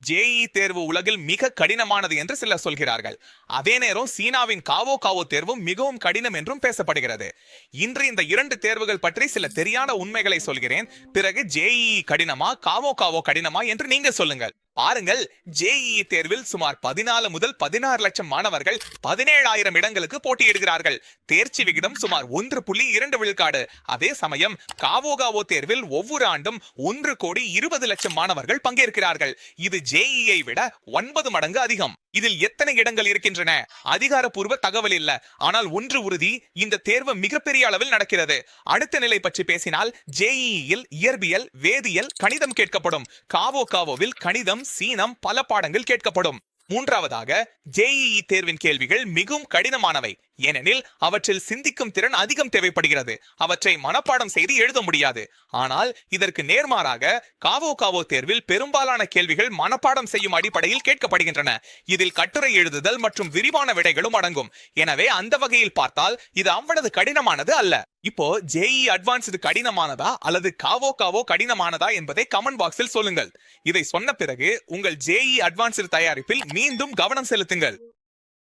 JE தேர்வு உலகில் மிக கடினமானது என்று சிலர் சொல்கிறார்கள். அதே நேரம் சீனாவின் காவோ காவோ தேர்வும் மிகவும் கடினம் என்றும் பேசப்படுகிறது. இன்று இந்த இரண்டு தேர்வுகள் பற்றி சில தெரியாத உண்மைகளை சொல்கிறேன். பிறகு ஜேஇ கடினமா காவோ காவோ கடினமா என்று நீங்க சொல்லுங்கள். பாருங்கள், ஜேஇ தேர்வில் சுமார் 14 முதல் 16 லட்சம் மாணவர்கள் 17,000 இடங்களுக்கு போட்டியிடுகிறார்கள். தேர்ச்சி விகிதம் சுமார் 1.2 விழுக்காடு. அதே சமயம் காவோ காவோ தேர்வில் ஒவ்வொரு ஆண்டும் 1,20,00,000 மாணவர்கள் பங்கேற்கிறார்கள். இது ஜேஇயை விட 9 மடங்கு அதிகம். இதில் எத்தனை இடங்கள் இருக்கின்றன அதிகாரப்பூர்வ தகவல் இல்ல. ஆனால் ஒன்று உறுதி, இந்த தேர்வு மிகப்பெரிய அளவில் நடக்கிறது. அடுத்த நிலை பற்றி பேசினால் ஜேஇயில் இயற்பியல், வேதியியல், கணிதம் கேட்கப்படும். காவோ காவோவில் கணிதம், சீனம், பல பாடங்கள் கேட்கப்படும். மூன்றாவதாக, ஜேஇ தேர்வின் கேள்விகள் மிகவும் கடினமானவை. ஏனெனில் அவற்றில் சிந்திக்கும் திறன் அதிகம் தேவைப்படுகிறது. அவற்றை மனப்பாடம் செய்து எழுத முடியாது. ஆனால் இதற்கு நேர்மாறாக காவோ காவோ தேர்வில் பெரும்பாலான கேள்விகள் மனப்பாடம் செய்யும் அடிப்படையில் கேட்கப்படுகின்றன. இதில் கட்டுரை எழுதுதல் மற்றும் விரிவான விடைகளும் அடங்கும். எனவே அந்த வகையில் பார்த்தால் இது அவ்வளவு கடினமானது அல்ல. இப்போ ஜேஇ அட்வான்ஸ்டு கடினமானதா அல்லது காவோ காவோ கடினமானதா என்பதை கமெண்ட் பாக்ஸில் சொல்லுங்கள். இதை சொன்ன பிறகு உங்கள் ஜேஇ அட்வான்ஸ்டு தயாரிப்பில் மீண்டும் கவனம் செலுத்துங்கள்.